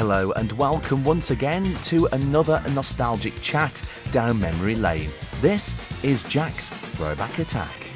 hello and welcome once again to another nostalgic chat down memory lane. This is Jack's Throwback Attack.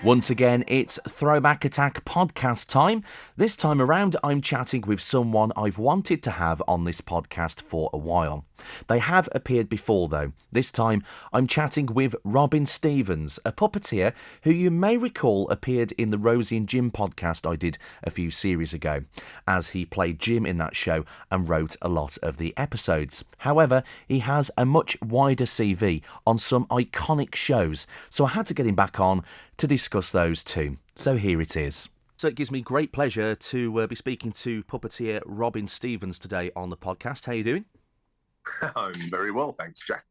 Once again, it's Throwback Attack podcast time. This time around, I'm chatting with someone I've wanted to have on this podcast for a while. They have appeared before, though. This time, I'm chatting with Robin Stevens, a puppeteer who you may recall appeared in the Rosie and Jim podcast I did a few series ago, as he played Jim in that show and wrote a lot of the episodes. However, he has a much wider CV on some iconic shows, so I had to get him back on to discuss those too. So here it is. So it gives me great pleasure to be speaking to puppeteer Robin Stevens today on the podcast. How are you doing? I'm very well, thanks, Jack.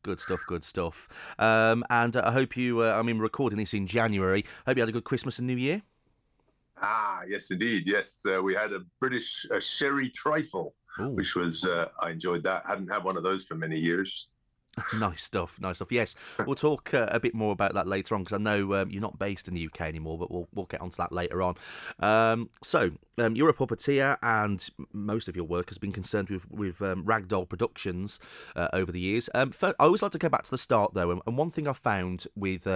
Good stuff, good stuff. And I hope you, recording this in January. Hope you had a good Christmas and New Year. Yes, indeed. Yes, we had a British sherry trifle, which was, I enjoyed that. Hadn't had one of those for many years. Nice stuff, nice stuff. Yes, we'll talk a bit more about that later on because I know you're not based in the UK anymore, but we'll get onto that later on. So you're a puppeteer, and most of your work has been concerned with Ragdoll Productions over the years. I always like to go back to the start though, and one thing I found with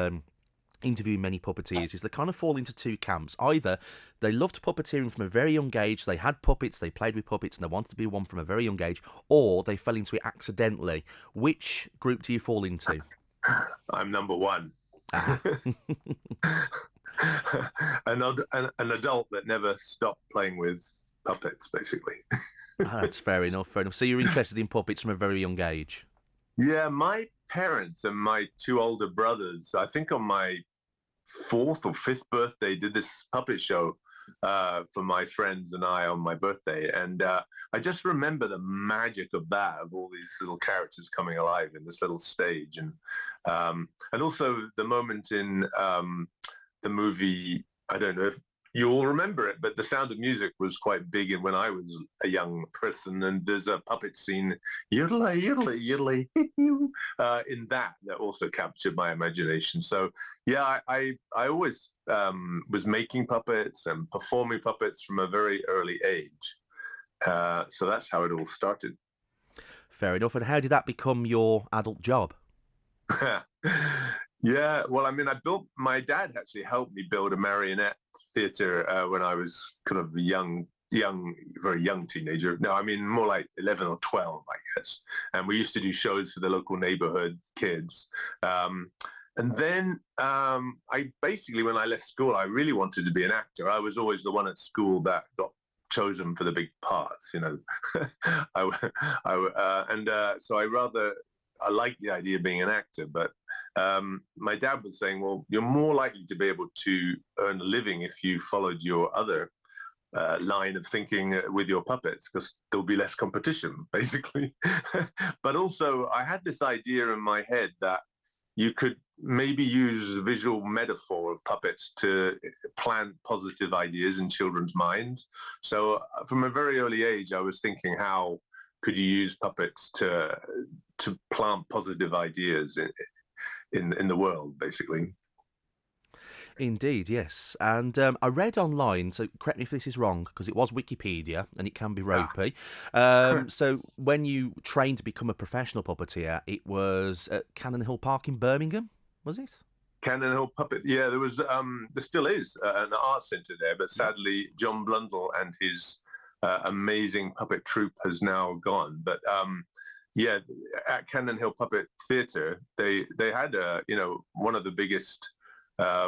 interviewing many puppeteers is they kind of fall into two camps. Either they loved puppeteering from a very young age, they had puppets, they played with puppets and they wanted to be one from a very young age, or they fell into it accidentally. Which group do you fall into? I'm number one. An adult that never stopped playing with puppets, basically. That's fair enough, fair enough. So you're interested in puppets from a very young age? Yeah, my parents and my two older brothers, I think on my 4th or 5th birthday, did this puppet show for my friends and I on my birthday. And I just remember the magic of that, of all these little characters coming alive in this little stage. And also the moment in the movie, I don't know if you all remember it, but The Sound of Music was quite big when I was a young person, and there's a puppet scene, yodelay, yodelay, yodelay, in that also captured my imagination. So yeah, I always was making puppets and performing puppets from a very early age. So that's how it all started. Fair enough. And how did that become your adult job? Yeah, well, I mean, my dad actually helped me build a marionette theatre when I was kind of very young teenager. No, I mean, more like 11 or 12, I guess. And we used to do shows for the local neighborhood kids. And then I basically, when I left school, I really wanted to be an actor. I was always the one at school that got chosen for the big parts, you know. So I liked the idea of being an actor, but my dad was saying, well, you're more likely to be able to earn a living if you followed your other line of thinking with your puppets, because there'll be less competition, basically. But also, I had this idea in my head that you could maybe use visual metaphor of puppets to plant positive ideas in children's minds. So from a very early age, I was thinking, how could you use puppets to plant positive ideas in the world, basically? Indeed, yes. And I read online, so correct me if this is wrong, because it was Wikipedia and it can be ropey. So when you trained to become a professional puppeteer, it was at Cannon Hill Park in Birmingham, was it? Cannon Hill Puppet, yeah, there still is an art centre there, but sadly John Blundell and his amazing puppet troupe has now gone. But yeah, at Cannon Hill Puppet Theatre, they had one of the biggest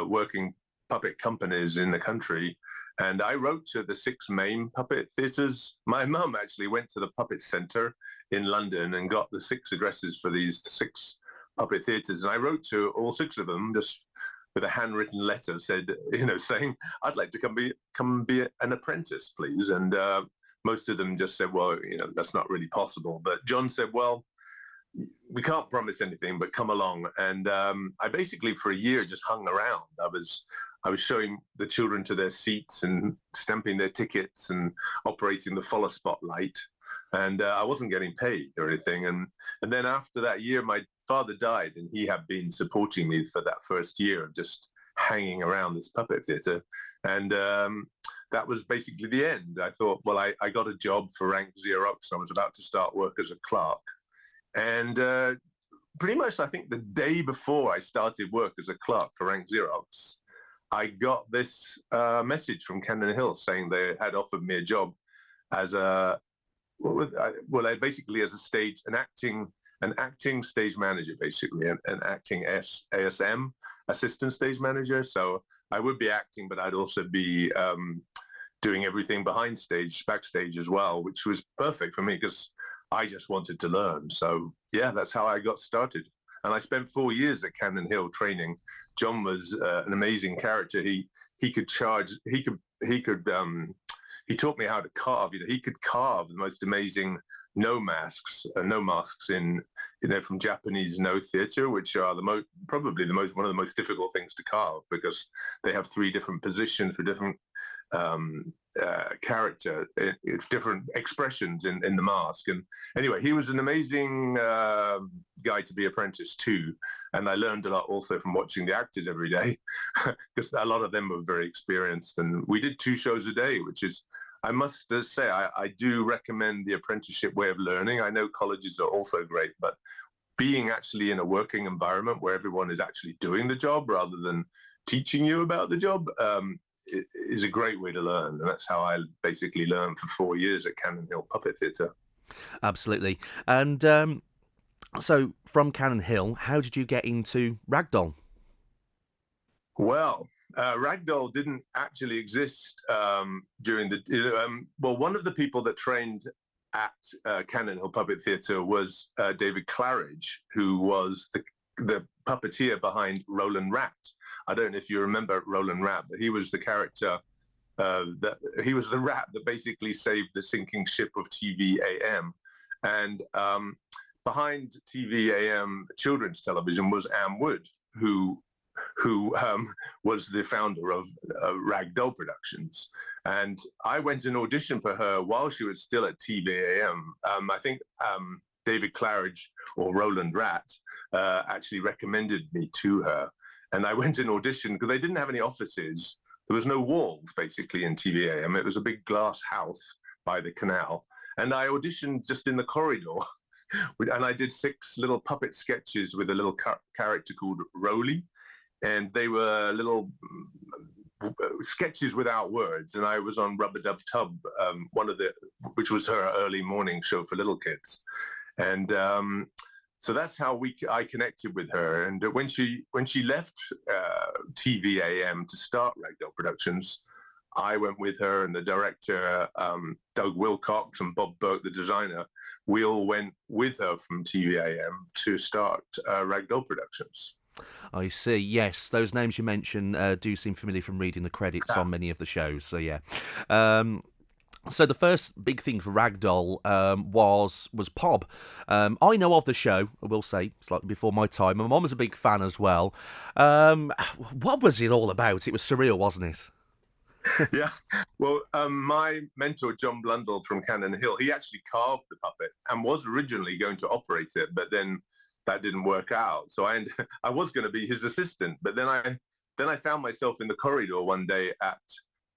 working puppet companies in the country, and I wrote to the 6 main puppet theatres. My mum actually went to the Puppet Centre in London and got the 6 addresses for these 6 puppet theatres, and I wrote to all 6 of them just with a handwritten letter, saying I'd like to come be an apprentice, please. And most of them just said, well, that's not really possible. But John said, well, we can't promise anything, but come along. And I basically, for a year, just hung around. I was showing the children to their seats and stamping their tickets and operating the follow spotlight. And I wasn't getting paid or anything. And then after that year, my father died, and he had been supporting me for that first year of just hanging around this puppet theatre. And that was basically the end. I thought, well, I got a job for Rank Xerox. I was about to start work as a clerk. And pretty much, I think the day before I started work as a clerk for Rank Xerox, I got this message from Cannon Hill saying they had offered me a job as a, basically as an acting stage manager, basically, an acting ASM, assistant stage manager. So I would be acting, but I'd also be doing everything backstage as well, which was perfect for me because I just wanted to learn. So yeah, that's how I got started. And I spent 4 years at Cannon Hill training. John was an amazing character. He taught me how to carve. He could carve the most amazing no masks in, from Japanese no theater, which are probably one of the most difficult things to carve because they have 3 different positions for different character, different expressions in the mask. And anyway, he was an amazing guy to be apprenticed to, and I learned a lot also from watching the actors every day because a lot of them were very experienced. And we did 2 shows a day, which is, I must say, I do recommend the apprenticeship way of learning. I know colleges are also great, but being actually in a working environment where everyone is actually doing the job rather than teaching you about the job is a great way to learn. And that's how I basically learned for 4 years at Cannon Hill Puppet Theatre. Absolutely. And so from Cannon Hill, how did you get into Ragdoll? Well, Ragdoll didn't actually exist during the... one of the people that trained at Cannon Hill Puppet Theatre was David Claridge, who was the puppeteer behind Roland Rat. I don't know if you remember Roland Rat, but he was the character he was the rat that basically saved the sinking ship of TV-AM. And behind TV-AM children's television was Anne Wood, who was the founder of Ragdoll Productions. And I went and auditioned for her while she was still at TV-AM. I think David Claridge or Roland Rat actually recommended me to her. And I went and auditioned because they didn't have any offices. There was no walls, basically, in TV-AM. It was a big glass house by the canal. And I auditioned just in the corridor. And I did 6 little puppet sketches with a little character called Roly. And they were little sketches without words. And I was on Rubber Dub Tub, which was her early morning show for little kids. And so that's how I connected with her. And when she left TV-AM to start Ragdoll Productions, I went with her and the director, Doug Wilcox, and Bob Burke, the designer. We all went with her from TV-AM to start Ragdoll Productions. I see. Yes, those names you mentioned do seem familiar from reading the credits on many of the shows. So yeah. So the first big thing for Ragdoll was Pob. I know of the show, I will say, slightly before my time. My mum was a big fan as well. What was it all about? It was surreal, wasn't it? Yeah. Well, my mentor, John Blundell from Cannon Hill, he actually carved the puppet and was originally going to operate it, but then that didn't work out. So I was going to be his assistant, but then I found myself in the corridor one day at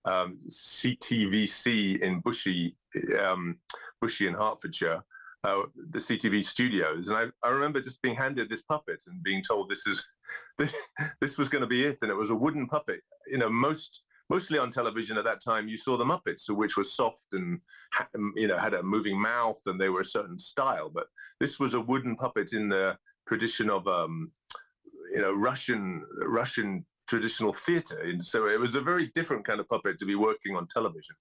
CTVC in Bushey in Hertfordshire, the CTV studios. And I remember just being handed this puppet and being told this was going to be it. And it was a wooden puppet. Mostly on television at that time, you saw the Muppets, which was soft and had a moving mouth, and they were a certain style. But this was a wooden puppet in the tradition of Russian traditional theater. And so it was a very different kind of puppet to be working on television.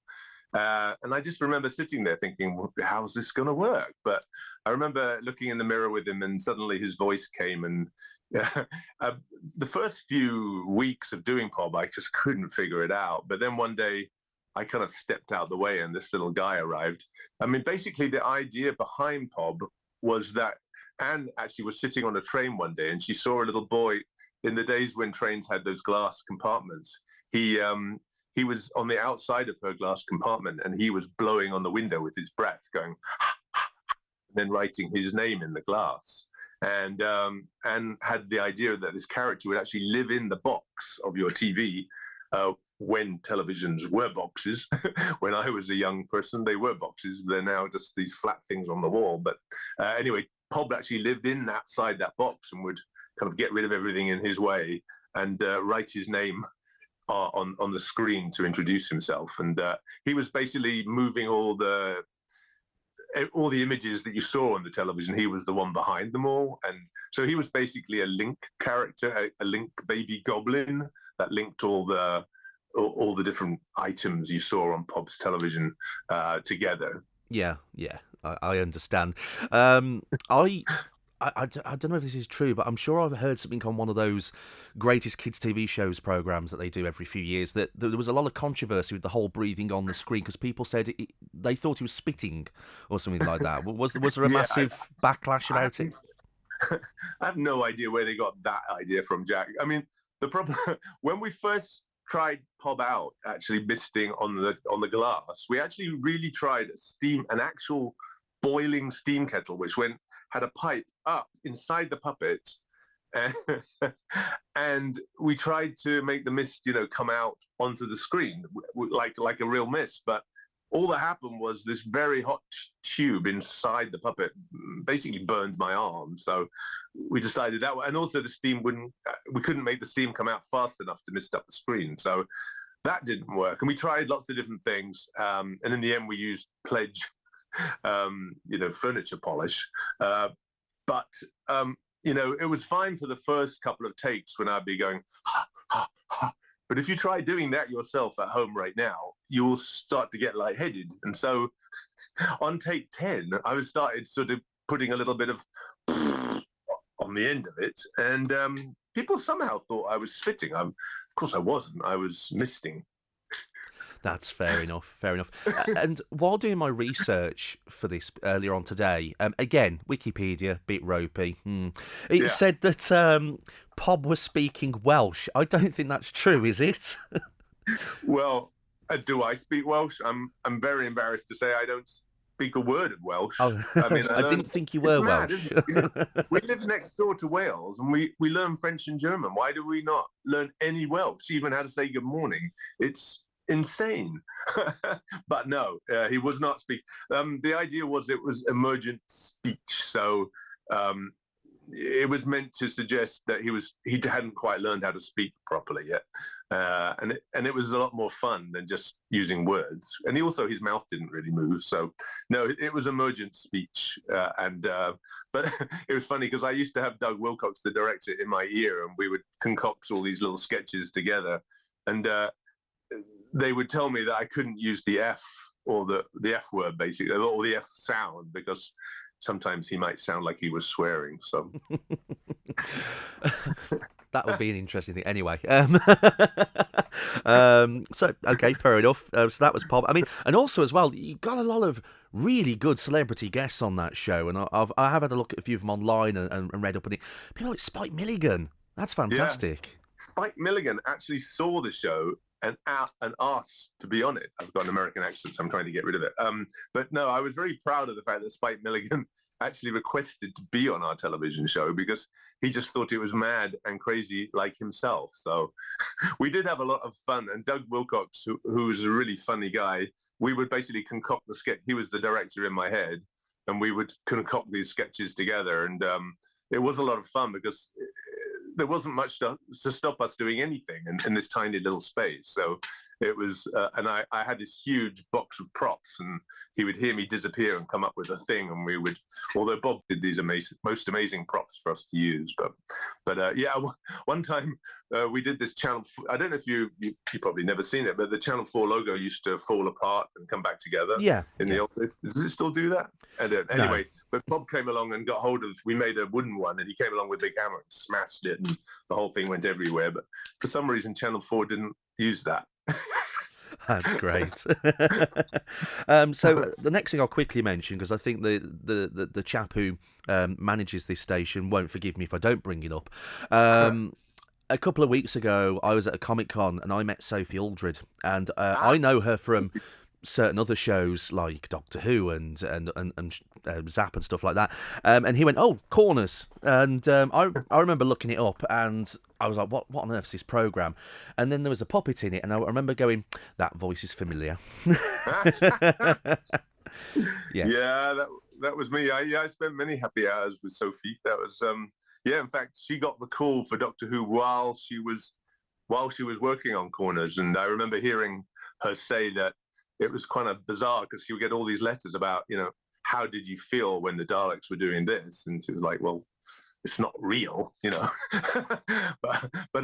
And I just remember sitting there thinking, well, how's this going to work? But I remember looking in the mirror with him, and suddenly his voice came. And the first few weeks of doing Pob, I just couldn't figure it out. But then one day I kind of stepped out the way and this little guy arrived. I mean, basically the idea behind Pob was that Anne actually was sitting on a train one day and she saw a little boy in the days when trains had those glass compartments. He was on the outside of her glass compartment and he was blowing on the window with his breath, going, and then writing his name in the glass. And had the idea that this character would actually live in the box of your TV when televisions were boxes. When I was a young person, they were boxes. They're now just these flat things on the wall. But anyway, Pob actually lived inside that box and would kind of get rid of everything in his way and write his name on the screen to introduce himself. And he was basically moving all the images that you saw on the television. He was the one behind them all. And so he was basically a link character, a link baby goblin that linked all the different items you saw on Pob's television together. Yeah, I understand. I don't know if this is true, but I'm sure I've heard something on one of those greatest kids TV shows programs that they do every few years that there was a lot of controversy with the whole breathing on the screen because people said they thought he was spitting or something like that. Was there a massive backlash about it? I have no idea where they got that idea from, Jack. I mean, the problem when we first tried Pob out actually misting on the glass, we actually really tried an actual boiling steam kettle, which had a pipe up inside the puppet, and we tried to make the mist, come out onto the screen like a real mist. But all that happened was this very hot tube inside the puppet basically burned my arm. So we decided that way. And also the steam we couldn't make the steam come out fast enough to mist up the screen. So that didn't work. And we tried lots of different things. And in the end, we used Pledge, furniture polish. But it was fine for the first couple of takes when I'd be going, ha, ha, ha. But if you try doing that yourself at home right now, you will start to get lightheaded. And so on take 10, I started sort of putting a little bit of on the end of it. And people somehow thought I was spitting. Of course I wasn't. I was misting. That's fair enough. And while doing my research for this earlier on today, again, Wikipedia, bit ropey. It said that Pob was speaking Welsh. I don't think that's true, is it? Well, do I speak Welsh? I'm very embarrassed to say I don't speak a word of Welsh. Oh, I mean, I didn't think you were Welsh. We live next door to Wales, and we learn French and German. Why do we not learn any Welsh, even how to say good morning? It's insane. But no, he was not speaking. The idea was it was emergent speech, so it was meant to suggest that he hadn't quite learned how to speak properly yet, and it was a lot more fun than just using words. And his mouth didn't really move, so no, it was emergent speech. But it was funny because I used to have Doug Wilcox, the director, in my ear, and we would concoct all these little sketches together, and they would tell me that I couldn't use the F or the F word, basically, or the F sound, because sometimes he might sound like he was swearing. So that would be an interesting thing. Anyway, so okay, fair enough. So that was Pob. I mean, and also as well, you got a lot of really good celebrity guests on that show, and I have had a look at a few of them online and read up on it. People like Spike Milligan. That's fantastic. Yeah. Spike Milligan actually saw the show and asked to be on it. I've got an American accent, so I'm trying to get rid of it. But no, I was very proud of the fact that Spike Milligan actually requested to be on our television show because he just thought it was mad and crazy like himself. So we did have a lot of fun. And Doug Wilcox, who was a really funny guy, we would basically concoct the sketch. He was the director in my head, and we would concoct these sketches together. And it was a lot of fun because there wasn't much to stop us doing anything in this tiny little space. So it was, and I had this huge box of props, and he would hear me disappear and come up with a thing, and we would, although Bob did these most amazing props for us to use. But yeah, one time we did this channel. I don't know if you probably never seen it, but the Channel 4 logo used to fall apart and come back together. Yeah. In the old days. Does it still do that? Anyway, no. But Bob came along and got hold of. We made a wooden one, and he came along with a big hammer and smashed it, and the whole thing went everywhere. But for some reason, Channel 4 didn't use that. That's great. So the next thing I'll quickly mention, because I think the chap who manages this station won't forgive me if I don't bring it up. A couple of weeks ago, I was at a Comic-Con and I met Sophie Aldred, and I know her from certain other shows like Doctor Who and Zap and stuff like that. And he went, "Oh, Corners," and I remember looking it up, and I was like, "What on earth is this program?" And then there was a puppet in it, and I remember going, "That voice is familiar." Yes. Yeah, that was me. I spent many happy hours with Sophie. That was in fact, she got the call for Doctor Who while she was working on Corners, and I remember hearing her say that it was kind of bizarre because she would get all these letters about, how did you feel when the Daleks were doing this, and she was like, well, it's not real, but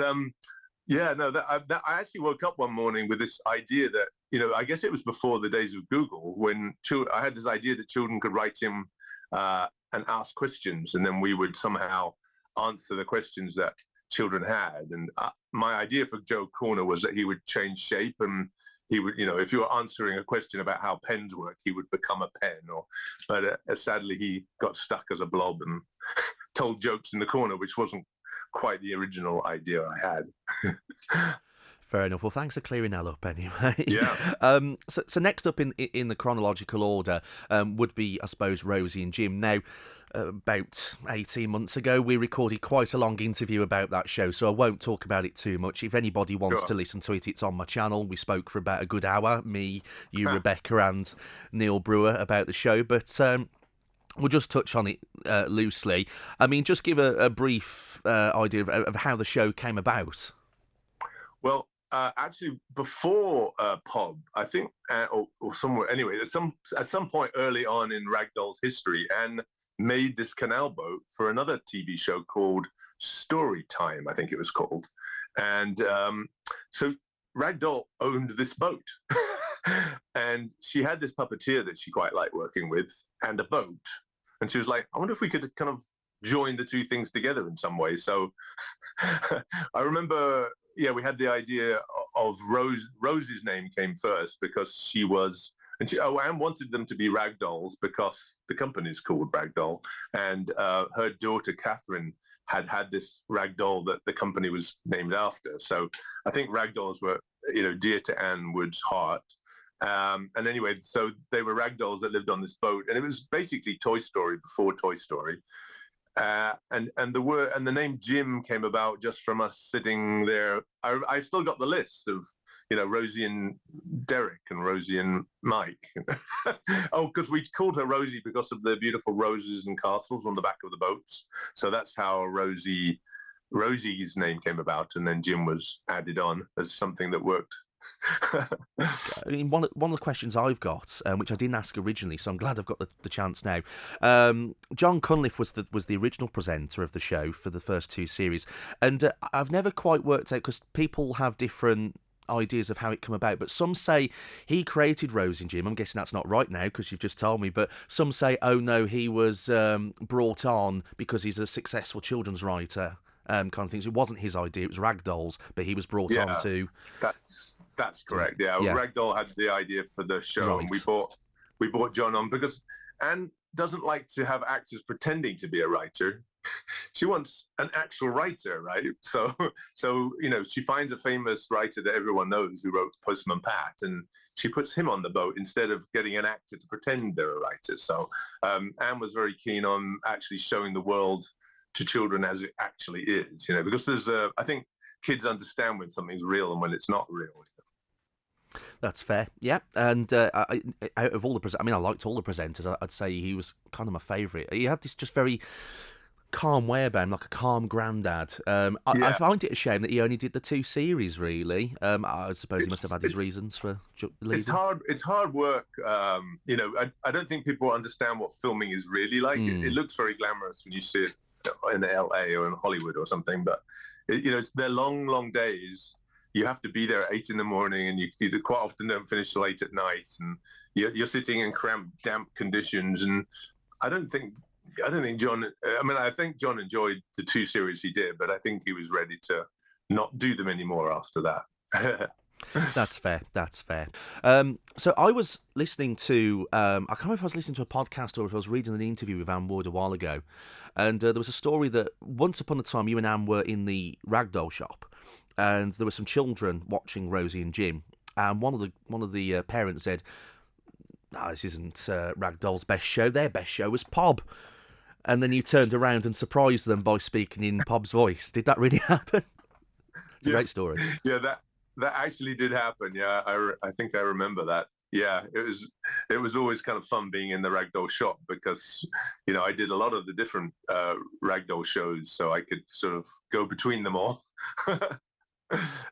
yeah, no, I actually woke up one morning with this idea that, I guess it was before the days of Google, when I had this idea that children could write him and ask questions, and then we would somehow answer the questions that children had. And my idea for Joe Corner was that he would change shape, and he would, if you were answering a question about how pens work, he would become a pen. But sadly, he got stuck as a blob and told jokes in the corner, which wasn't quite the original idea I had. Fair enough. Well, thanks for clearing that up anyway. Yeah. So next up in the chronological order would be, I suppose, Rosie and Jim. Now, about 18 months ago, we recorded quite a long interview about that show, so I won't talk about it too much. If anybody wants to listen to it, it's on my channel. We spoke for about a good hour, me, you, Rebecca, and Neil Brewer, about the show, but we'll just touch on it loosely. I mean, just give a brief idea of how the show came about. Well, actually, before Pob, I think, or somewhere, anyway, at some point early on in Ragdoll's history, Anne made this canal boat for another TV show called Story Time, I think it was called. And so Ragdoll owned this boat. And she had this puppeteer that she quite liked working with, and a boat. And she was like, I wonder if we could kind of join the two things together in some way. So I remember, we had the idea of Rosie's name came first because she was, Anne wanted them to be Ragdolls because the company's called Ragdoll, and her daughter Catherine had this Ragdoll that the company was named after. So I think Ragdolls were, dear to Anne Wood's heart. And anyway, so they were Ragdolls that lived on this boat, and it was basically Toy Story before Toy Story. And the name Jim came about just from us sitting there. I still got the list of, Rosie and Derek and Rosie and Mike. Because we called her Rosie because of the beautiful roses and castles on the back of the boats. So that's how Rosie's name came about, and then Jim was added on as something that worked. I mean, one of the questions I've got, which I didn't ask originally, so I'm glad I've got the chance now. John Cunliffe was the original presenter of the show for the first two series, and I've never quite worked out, because people have different ideas of how it came about, but some say he created Rosie and Jim. I'm guessing that's not right now because you've just told me, but some say, oh no, he was brought on because he's a successful children's writer, kind of things. It wasn't his idea, it was Ragdoll's, but he was brought on to... That's correct. Yeah. Ragdoll had the idea for the show, right. And we brought John on because Anne doesn't like to have actors pretending to be a writer. She wants an actual writer, right? So she finds a famous writer that everyone knows who wrote Postman Pat, and she puts him on the boat instead of getting an actor to pretend they're a writer. So Anne was very keen on actually showing the world to children as it actually is, because there's I think kids understand when something's real and when it's not real. That's fair, yeah. And out of all the I liked all the presenters. I'd say he was kind of my favourite. He had this just very calm way about him, like a calm granddad. I find it a shame that he only did the two series, really. I suppose he must have had his reasons for leaving. It's hard work. I don't think people understand what filming is really like. It looks very glamorous when you see it in LA or in Hollywood or something, but they're long days. You have to be there at 8 a.m, and you quite often don't finish till 8 p.m, and you're sitting in cramped, damp conditions. And I don't think John. I think John enjoyed the two series he did, but I think he was ready to not do them anymore after that. That's fair. So I was listening to, I can't remember if I was listening to a podcast or if I was reading an interview with Anne Wood a while ago, and there was a story that once upon a time you and Anne were in the Ragdoll shop, and there were some children watching Rosie and Jim, and one of the parents said, no, this isn't Ragdoll's best show. Their best show was Pob. And then you turned around and surprised them by speaking in Pob's voice. Did that really happen? It's a great story. Yeah, that actually did happen. Yeah, I think I remember that. Yeah, it was always kind of fun being in the Ragdoll shop because, you know, I did a lot of the different Ragdoll shows, so I could sort of go between them all.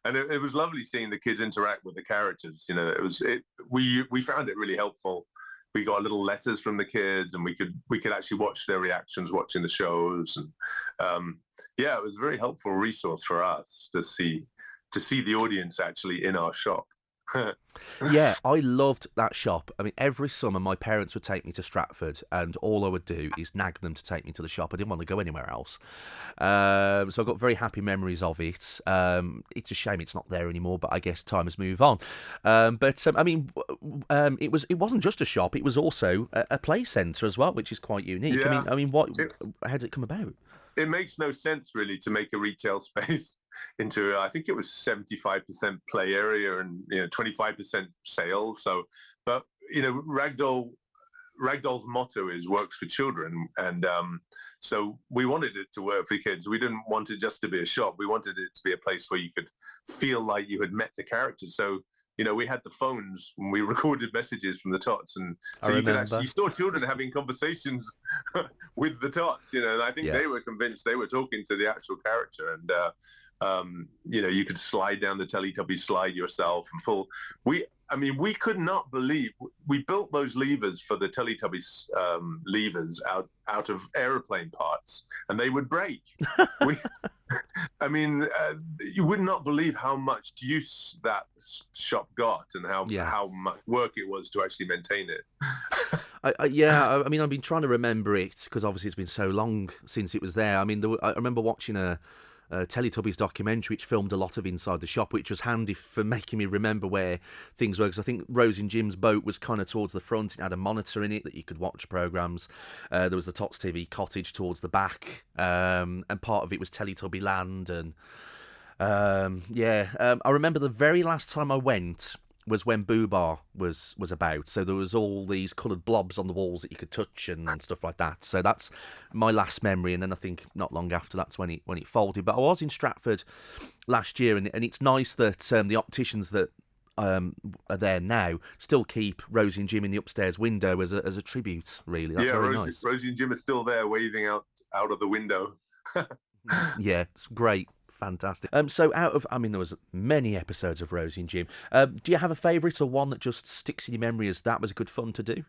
And it was lovely seeing the kids interact with the characters. You know, we found it really helpful. We got little letters from the kids, and we could actually watch their reactions watching the shows, and yeah, it was a very helpful resource for us to see the audience actually in our shop. Yeah, I loved that shop. I mean, every summer my parents would take me to Stratford, and all I would do is nag them to take me to the shop. I didn't want to go anywhere else. So I got very happy memories of it. It's a shame it's not there anymore, but I guess time has moved on. I mean, it wasn't just a shop; it was also a play centre as well, which is quite unique. Yeah. I mean, how did it come about? It makes no sense really to make a retail space into, I think it was 75% play area and 25% sales. So, but Ragdoll's motto is "works for children," and so we wanted it to work for kids. We didn't want it just to be a shop. We wanted it to be a place where you could feel like you had met the characters. So, we had the phones when we recorded messages from the Tots, and so you saw children having conversations with the Tots. And I think they were convinced they were talking to the actual character, and you could slide down the Teletubby slide yourself and pull. We could not believe we built those levers for the Teletubbies levers out of aeroplane parts, and they would break. You would not believe how much use that shop got, and how much work it was to actually maintain it. I've been trying to remember it because obviously it's been so long since it was there. I mean, I remember watching a Teletubbies documentary which filmed a lot of inside the shop, which was handy for making me remember where things were, because I think Rosie and Jim's boat was kind of towards the front. It had a monitor in it that you could watch programmes. There was the Tots TV cottage towards the back, and part of it was Teletubby Land. And I remember the very last time I went was when Boobah was about. So there was all these coloured blobs on the walls that you could touch and stuff like that. So that's my last memory. And then I think not long after that's when it folded. But I was in Stratford last year, and it's nice that the opticians that are there now still keep Rosie and Jim in the upstairs window as a tribute. Really, that's very nice. Rosie and Jim are still there, waving out of the window. Yeah, it's great. Fantastic. So there was many episodes of Rosie and Jim. Do you have a favourite or one that just sticks in your memory as that was good fun to do?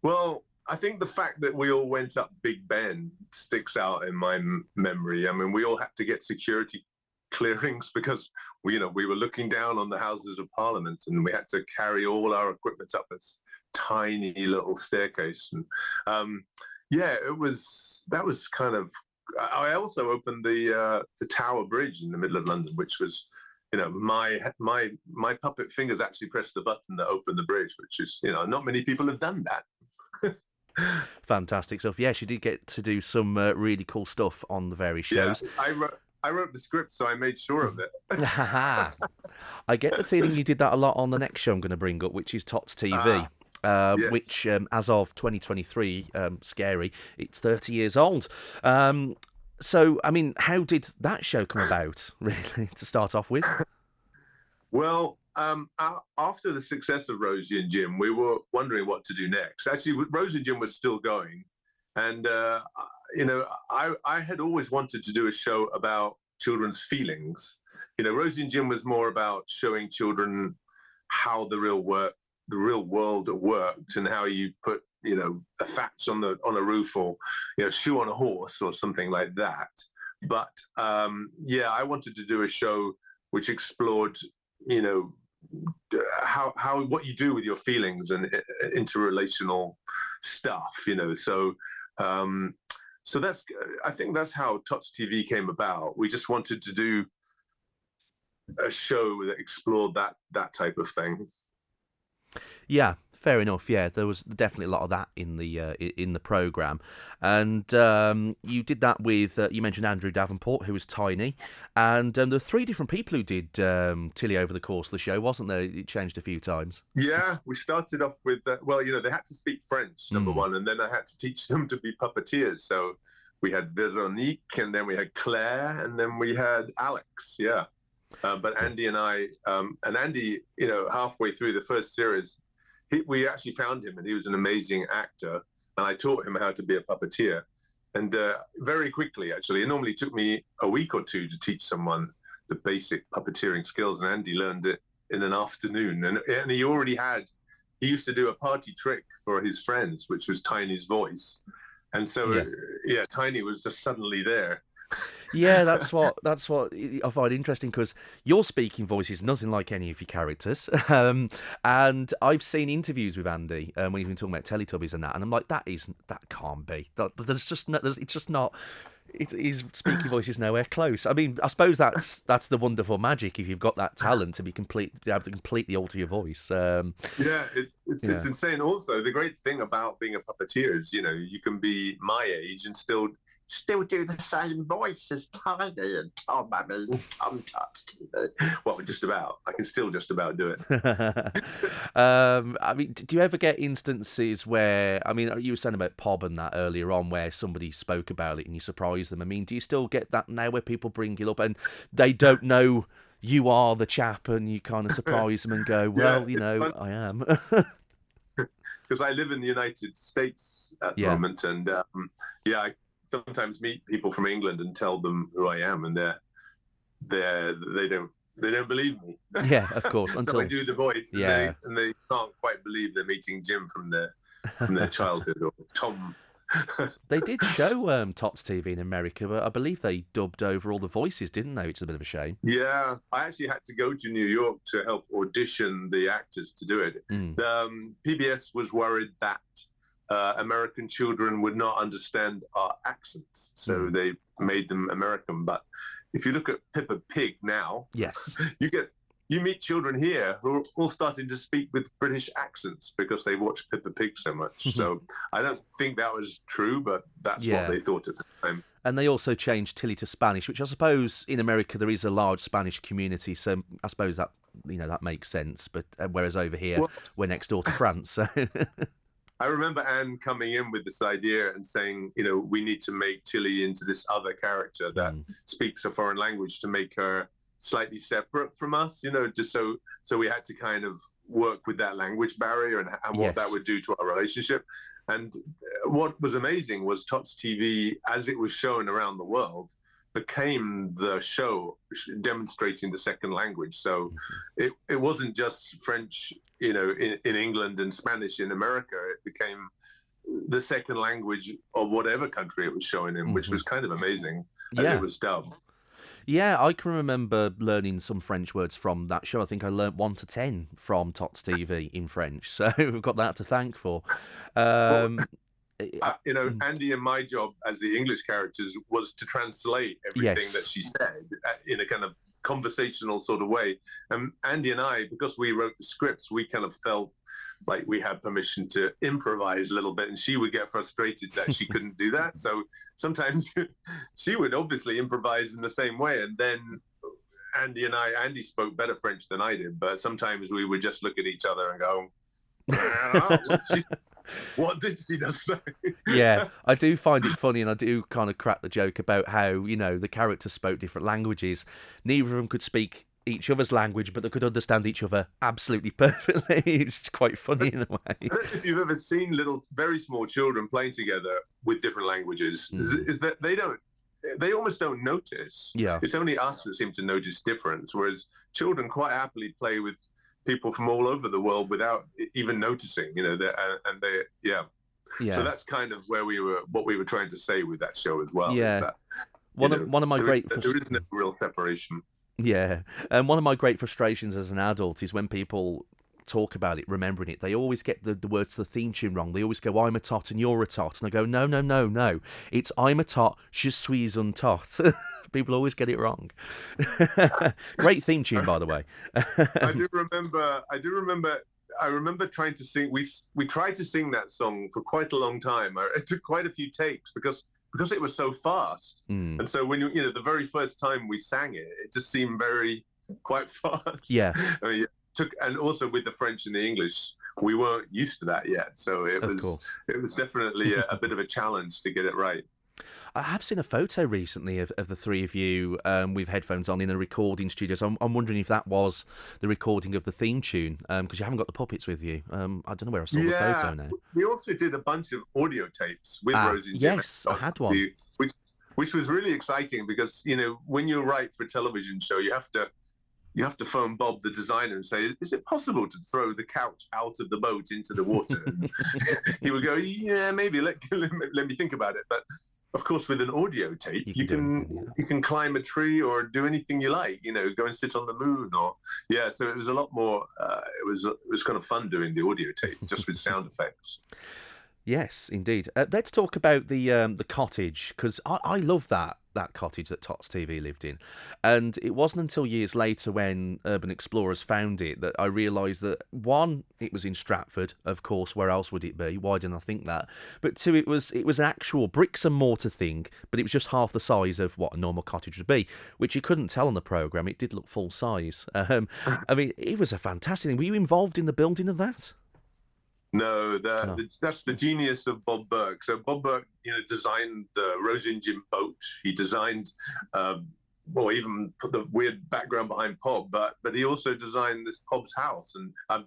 Well, I think the fact that we all went up Big Ben sticks out in my memory. I mean, we all had to get security clearings because we were looking down on the Houses of Parliament, and we had to carry all our equipment up this tiny little staircase. And that was kind of. I also opened the Tower Bridge in the middle of London, which was, my puppet fingers actually pressed the button that opened the bridge, which is, not many people have done that. Fantastic stuff. Yes, you did get to do some really cool stuff on the various shows. Yeah, I wrote the script, so I made sure of it. I get the feeling you did that a lot on the next show I'm going to bring up, which is Tots TV. Yes. Which, as of 2023, scary, it's 30 years old. So, I mean, how did that show come about, really, to start off with? Well, after the success of Rosie and Jim, we were wondering what to do next. Actually, Rosie and Jim was still going. And, I had always wanted to do a show about children's feelings. Rosie and Jim was more about showing children how the real world worked, and how you put a thatch on a roof, or shoe on a horse or something like that. But I wanted to do a show which explored how what you do with your feelings and interrelational stuff. So I think that's how Tots TV came about. We just wanted to do a show that explored that type of thing. Yeah, Fair enough. Yeah, there was definitely a lot of that in the programme, and you did that with you mentioned Andrew Davenport, who was Tiny, and there were 3 different people who did Tilly over the course of the show, wasn't there? It changed a few times. Yeah, we started off with well, they had to speak French, number one, and then I had to teach them to be puppeteers. So we had Veronique, and then we had Claire, and then we had Alex. Yeah. But Andy and I, and Andy, halfway through the first series, we actually found him, and he was an amazing actor. And I taught him how to be a puppeteer. And very quickly, actually, it normally took me a week or 2 to teach someone the basic puppeteering skills. And Andy learned it in an afternoon. And he used to do a party trick for his friends, which was Tiny's voice. And so, Tiny was just suddenly there. Yeah, that's what I find interesting, because your speaking voice is nothing like any of your characters. And I've seen interviews with Andy when he's been talking about Teletubbies and that, and I'm like, that can't be. It's just not. His speaking voice is nowhere close. I mean, I suppose that's the wonderful magic, if you've got that talent to be able to completely alter your voice. It's insane. Also, the great thing about being a puppeteer is, you can be my age and still do the same voice as Tiny and Tom. I mean, Tom Tots TV. Well, just about. I can still just about do it. I mean, do you ever get instances where, I mean, you were saying about Pob and that earlier on, where somebody spoke about it and you surprise them? I mean, do you still get that now, where people bring it up and they don't know you are the chap, and you kind of surprise them and go, well, I am? Because I live in the United States at the moment, and I sometimes meet people from England and tell them who I am, and they don't believe me. Yeah, of course. So I do the voice, and they can't quite believe they're meeting Jim from their childhood, or Tom. They did show Tots TV in America, but I believe they dubbed over all the voices, didn't they? Which is a bit of a shame. Yeah, I actually had to go to New York to help audition the actors to do it. PBS was worried that American children would not understand our accents, so they made them American. But if you look at Peppa Pig now, yes, you meet children here who are all starting to speak with British accents because they watch Peppa Pig so much. So I don't think that was true, but that's what they thought at the time. And they also changed Tilly to Spanish, which I suppose in America there is a large Spanish community, so I suppose that that makes sense. But whereas over here we're next door to France. So. I remember Anne coming in with this idea and saying, we need to make Tilly into this other character that speaks a foreign language, to make her slightly separate from us, just so we had to kind of work with that language barrier and what that would do to our relationship. And what was amazing was Tots TV, as it was shown around the world, became the show demonstrating the second language. So it wasn't just French, in England, and Spanish in America. It became the second language of whatever country it was showing in, which was kind of amazing as it was dubbed. Yeah, I can remember learning some French words from that show. I think I learnt 1 to 10 from Tots TV in French, so we've got that to thank for. Andy and my job as the English characters was to translate everything that she said in a kind of conversational sort of way. And Andy and I, because we wrote the scripts, we kind of felt like we had permission to improvise a little bit, and she would get frustrated that she couldn't do that. So sometimes she would obviously improvise in the same way, and then Andy spoke better French than I did, but sometimes we would just look at each other and go, what did she just say? Yeah, I do find it funny, and I do kind of crack the joke about how, the characters spoke different languages. Neither of them could speak each other's language, but they could understand each other absolutely perfectly. It's quite funny in a way. I don't know if you've ever seen little, very small children playing together with different languages, is that they almost don't notice. Yeah. It's only us that seem to notice difference, whereas children quite happily play with people from all over the world without even noticing, So that's kind of what we were trying to say with that show as well. Yeah. Is that, one of my great there is no real separation. Yeah, and one of my great frustrations as an adult is when people talk about it, remembering it, they always get the words to the theme tune wrong. They always go, I'm a tot and you're a tot. And I go, no. It's I'm a tot, je suis un tot. People always get it wrong. Great theme tune, by the way. I do remember I remember trying to sing. We tried to sing that song for quite a long time. It took quite a few takes because it was so fast. And so when you know the very first time we sang it, it just seemed quite fast. Yeah. I mean, and also with the French and the English, we weren't used to that yet. So it was definitely a bit of a challenge to get it right. I have seen a photo recently of the three of you with headphones on in a recording studio. So I'm wondering if that was the recording of the theme tune, because you haven't got the puppets with you. I don't know where I saw the photo now. We also did a bunch of audio tapes with Rosie and Jim. Yes, I had one. Which was really exciting because, you know, when you write for a television show, you have to phone Bob, the designer, and say, is it possible to throw the couch out of the boat into the water? And he would go, yeah, maybe, let me think about it. But of course, with an audio tape, you can climb a tree or do anything you like, you know, go and sit on the moon so it was a lot more, it was kind of fun doing the audio tapes just with sound effects. Yes, indeed. Let's talk about the cottage, because I love that cottage that Tots TV lived in. And it wasn't until years later when Urban Explorers found it that I realised that, one, it was in Stratford, of course, where else would it be? Why didn't I think that? But two, it was an actual bricks and mortar thing, but it was just half the size of what a normal cottage would be, which you couldn't tell on the programme. It did look full size. I mean, it was a fantastic thing. Were you involved in the building of that? No, that's the genius of Bob Burke. So Bob Burke, you know, designed the Rosie and Jim boat. He designed, even put the weird background behind Pob, but he also designed this Pob's house and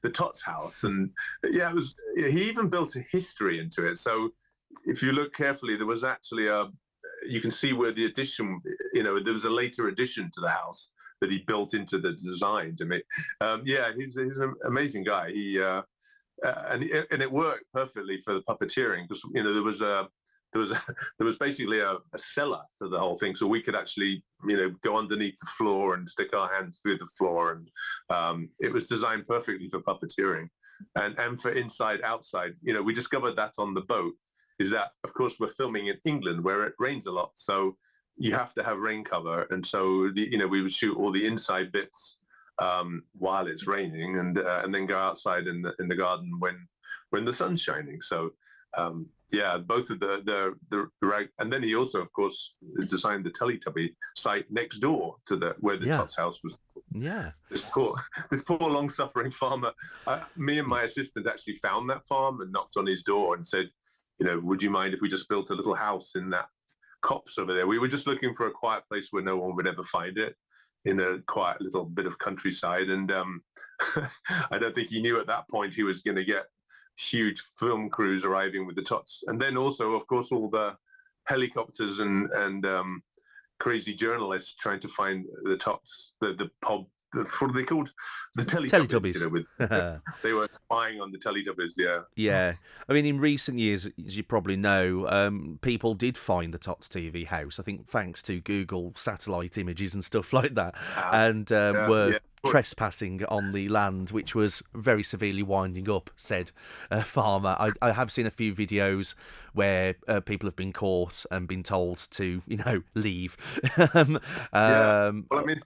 the Tots house, and he even built a history into it. So if you look carefully, there was actually you can see where the addition, you know, there was a later addition to the house that he built into the design to make. He's an amazing guy. And it worked perfectly for the puppeteering because, you know, there was basically a cellar to the whole thing, so we could actually, you know, go underneath the floor and stick our hands through the floor, and it was designed perfectly for puppeteering and for inside outside. You know, we discovered that on the boat is that, of course, we're filming in England where it rains a lot, so you have to have rain cover, and so we would shoot all the inside bits while it's raining, and then go outside in the garden when the sun's shining. So both of the and then he also, of course, designed the Teletubby site next door to where the Tots house was. Yeah, this poor long-suffering farmer. Me and my assistant actually found that farm and knocked on his door and said, you know, would you mind if we just built a little house in that copse over there? We were just looking for a quiet place where no one would ever find it, in a quiet little bit of countryside. And I don't think he knew at that point he was going to get huge film crews arriving with the Tots. And then also, of course, all the helicopters and crazy journalists trying to find the Tots, the Pob, what are they called? The Teletubbies. You know, they were spying on the Teletubbies, Yeah. I mean, in recent years, as you probably know, people did find the Tots TV house, I think thanks to Google satellite images and stuff like that, and were trespassing on the land, which was very severely winding up, said farmer. I have seen a few videos where people have been caught and been told to, you know, leave. Well, I mean,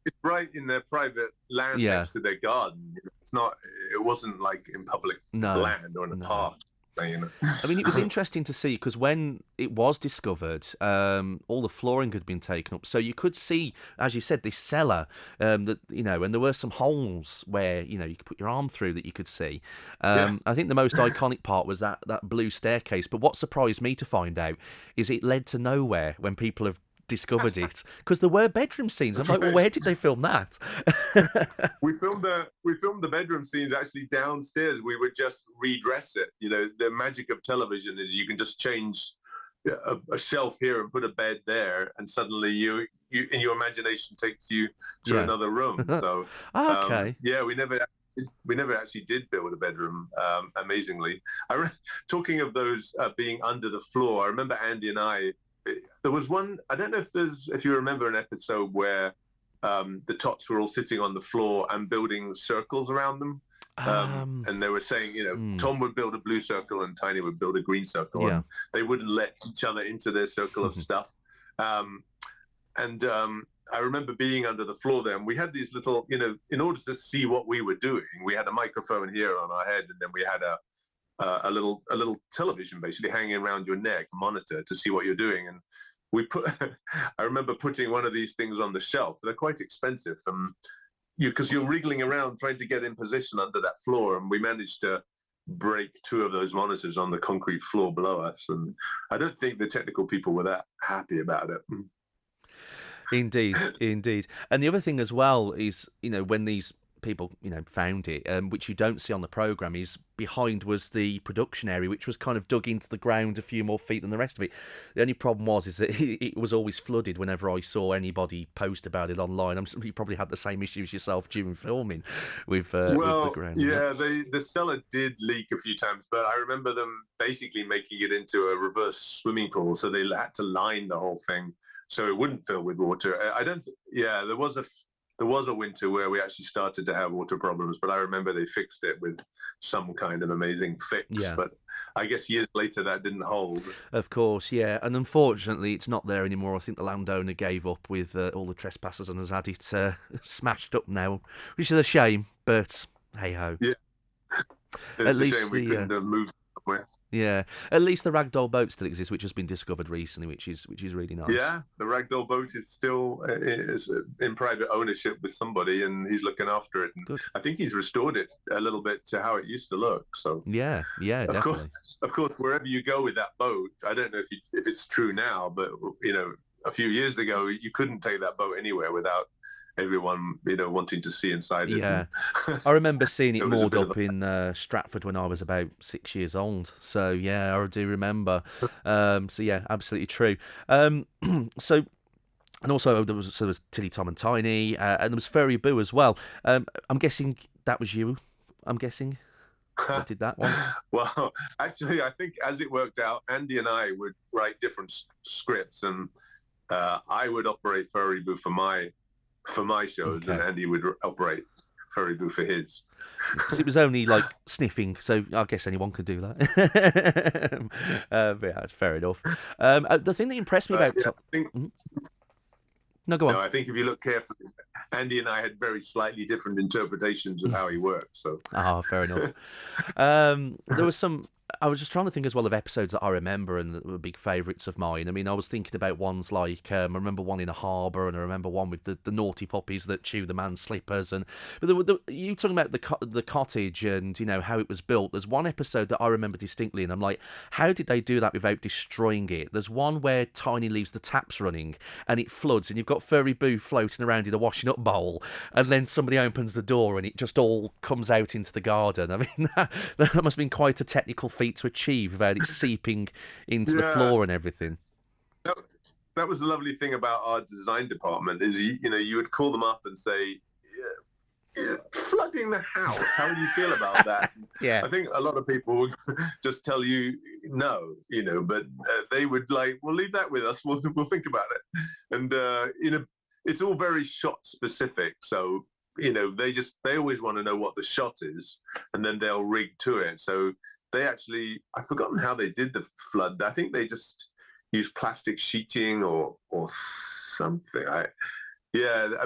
it's right in their private land next to their garden. It wasn't like in public land or in a park. You know? I mean, it was interesting to see because when it was discovered, all the flooring had been taken up, so you could see, as you said, this cellar. That, you know, and there were some holes where, you know, you could put your arm through that you could see. I think the most iconic part was that blue staircase. But what surprised me to find out is it led to nowhere when people have discovered it, because there were bedroom scenes. I'm like, well, where did they film that? we filmed the bedroom scenes actually downstairs. We would just redress it. You know, the magic of television is you can just change a shelf here and put a bed there, and suddenly you in your imagination takes you to another room. So we never actually did build a bedroom, amazingly. Talking of those being under the floor, I remember Andy and I, there was one, I don't know if you remember an episode where the Tots were all sitting on the floor and building circles around them. And they were saying, you know, Tom would build a blue circle and Tiny would build a green circle. And they wouldn't let each other into their circle of stuff. And I remember being under the floor there, and we had these little, in order to see what we were doing, we had a microphone here on our head, and then we had a little television basically hanging around your neck, monitor to see what you're doing. And we put, I remember putting one of these things on the shelf. They're quite expensive, because you're wriggling around trying to get in position under that floor, and we managed to break 2 of those monitors on the concrete floor below us. And I don't think the technical people were that happy about it. Indeed, indeed. And the other thing as well is, when these people, found it, which you don't see on the programme, is behind was the production area, which was kind of dug into the ground a few more feet than the rest of it. The only problem is that it was always flooded whenever I saw anybody post about it online. You probably had the same issues yourself during filming with the ground. Yeah, the cellar did leak a few times, but I remember them basically making it into a reverse swimming pool, so they had to line the whole thing so it wouldn't fill with water. There was a winter where we actually started to have water problems, but I remember they fixed it with some kind of amazing fix. Yeah. But I guess years later that didn't hold. Of course, yeah. And unfortunately, it's not there anymore. I think the landowner gave up with all the trespassers and has had it smashed up now, which is a shame, but hey-ho. Yeah. It's a shame we couldn't have moved somewhere. Yeah, at least the Ragdoll boat still exists, which has been discovered recently, which is really nice. Yeah, the Ragdoll boat is still in private ownership with somebody, and he's looking after it. And good. I think he's restored it a little bit to how it used to look. So yeah, definitely. Of course, wherever you go with that boat, I don't know if it's true now, but a few years ago, you couldn't take that boat anywhere without everyone wanting to see inside it. Yeah. I remember seeing it moored up in Stratford when I was about 6 years old, so yeah, I do remember. So yeah, absolutely true. So, and also there was Tilly, Tom and Tiny, and there was Furry Boo as well. I'm guessing that was you, that did that one. Well, actually, I think as it worked out, Andy and I would write different scripts, and I would operate Furry Boo for my shows, and Andy would operate Furry Boo for his. Because it was only like sniffing, so I guess anyone could do that. But yeah, that's fair enough. The thing that impressed me about No, go on. No, I think if you look carefully, Andy and I had very slightly different interpretations of how he worked. So, fair enough. There was some. I was just trying to think as well of episodes that I remember and that were big favourites of mine. I mean, I was thinking about ones like, I remember one in a harbour, and I remember one with the naughty puppies that chew the man's slippers. But you talking about the cottage and, how it was built. There's one episode that I remember distinctly, and I'm like, how did they do that without destroying it? There's one where Tiny leaves the taps running and it floods, and you've got Furry Boo floating around in a washing up bowl, and then somebody opens the door and it just all comes out into the garden. I mean, that must have been quite a technical feat to achieve without it seeping into the floor and everything. That was the lovely thing about our design department is you would call them up and say, flooding the house, how would you feel about that? Yeah, I think a lot of people would just tell you no, but they would like, well, leave that with us, we'll think about it. And it's all very shot specific, so they always want to know what the shot is, and then they'll rig to it. So they actually, I've forgotten how they did the flood. I think they just used plastic sheeting or something. I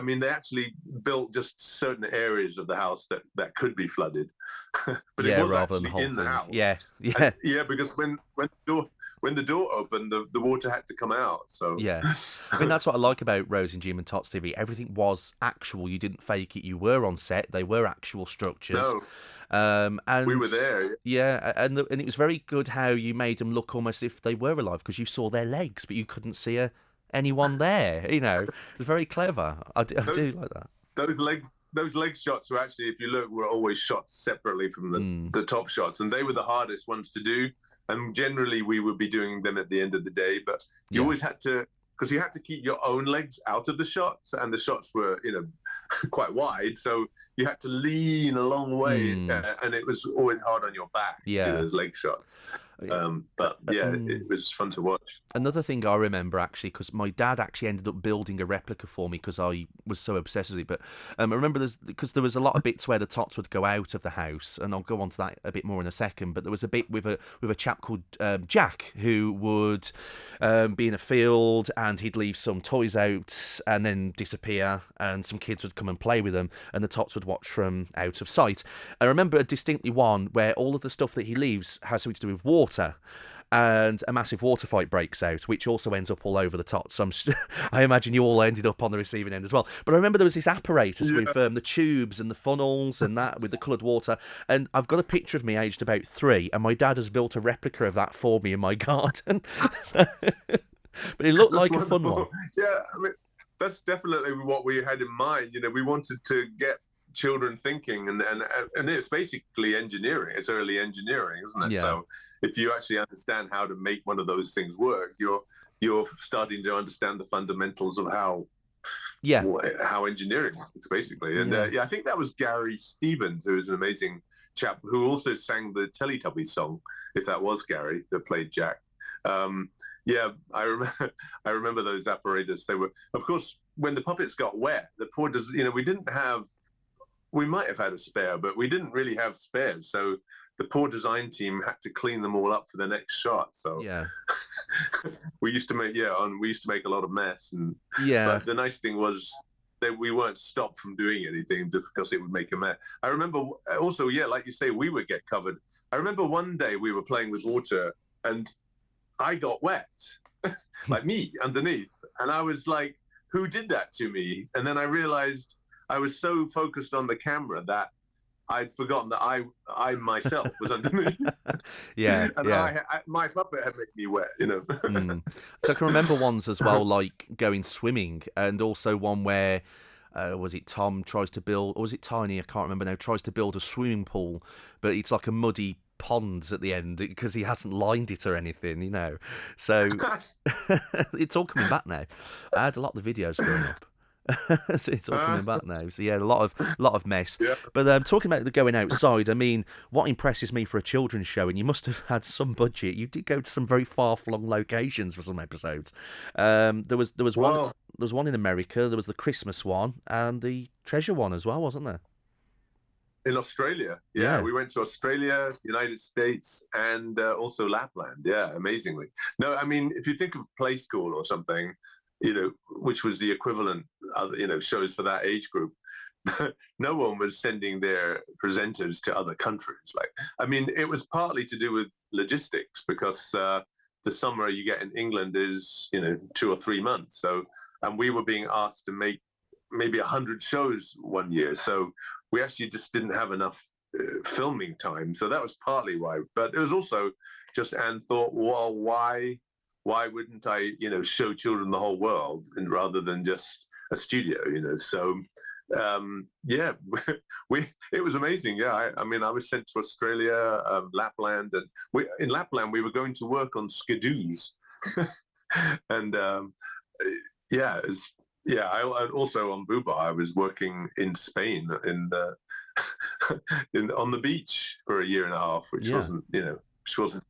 mean, they actually built just certain areas of the house that could be flooded. But it was actually in the house. Yeah. Because when the door opened, the water had to come out. So yeah, I mean, that's what I like about Rosie and Jim and Tots TV. Everything was actual. You didn't fake it. You were on set. They were actual structures. No. And we were there. Yeah, and it was very good how you made them look almost as if they were alive, because you saw their legs, but you couldn't see anyone there. It was very clever. I do like that. Those leg shots were actually, if you look, were always shot separately from the top shots, and they were the hardest ones to do. And generally, we would be doing them at the end of the day, but you always had to, because you had to keep your own legs out of the shots, and the shots were, quite wide, so you had to lean a long way, and it was always hard on your back to do those leg shots. But yeah, it was fun to watch. Another thing I remember, actually, because my dad actually ended up building a replica for me because I was so obsessed with it. But I remember because there was a lot of bits where the Tots would go out of the house, and I'll go on to that a bit more in a second. But there was a bit with a chap called Jack who would be in a field, and he'd leave some toys out and then disappear, and some kids would come and play with them, and the Tots would watch from out of sight. I remember distinctly one where all of the stuff that he leaves has something to do with water. And a massive water fight breaks out, which also ends up all over the Tots. So I imagine you all ended up on the receiving end as well. But I remember there was this apparatus with the tubes and the funnels and that with the coloured water. And I've got a picture of me aged about 3, and my dad has built a replica of that for me in my garden. But it looked like a fun one. Yeah, I mean, that's definitely what we had in mind. You know, we wanted to get children thinking, and it's basically engineering. It's early engineering, isn't it? Yeah. So if you actually understand how to make one of those things work, you're starting to understand the fundamentals of how engineering works, basically. And I think that was Gary Stevens, who is an amazing chap who also sang the Teletubbies song, if that was Gary that played Jack. I remember those apparatus. They were, of course, when the puppets got wet, the poor we might have had a spare, but we didn't really have spares. So the poor design team had to clean them all up for the next shot. So we used to make a lot of mess. And but the nice thing was that we weren't stopped from doing anything just because it would make a mess. I remember also, like you say, we would get covered. I remember one day we were playing with water and I got wet, like me underneath. And I was like, who did that to me? And then I realized I was so focused on the camera that I'd forgotten that I myself was underneath. My puppet had made me wet, you know. So I can remember ones as well, like going swimming, and also one where was it Tom tries to build, or was it Tiny? I can't remember now. Tries to build a swimming pool, but it's like a muddy pond at the end because he hasn't lined it or anything, you know. So it's all coming back now. I had a lot of the videos growing up. So it's all coming back now. So yeah, a lot of mess. Yeah. But talking about the going outside, I mean, what impresses me for a children's show, and you must have had some budget. You did go to some very far-flung locations for some episodes. There was one in America. There was the Christmas one and the treasure one as well, wasn't there? In Australia, we went to Australia, United States, and also Lapland. Yeah, amazingly. No, I mean, if you think of Play School or something, you know, which was the equivalent of, you know, shows for that age group, no one was sending their presenters to other countries. Like, I mean, it was partly to do with logistics because the summer you get in England is, you know, 2 or 3 months. So, and we were being asked to make maybe 100 shows one year. So we actually just didn't have enough filming time. So that was partly why. But it was also just Anne thought, well, why wouldn't I, you know, show children the whole world and rather than just a studio, you know? So, it was amazing. Yeah, I mean, I was sent to Australia, Lapland, and in Lapland we were going to work on skidoos, and I also on Boobah I was working in Spain on the beach for a year and a half, which wasn't too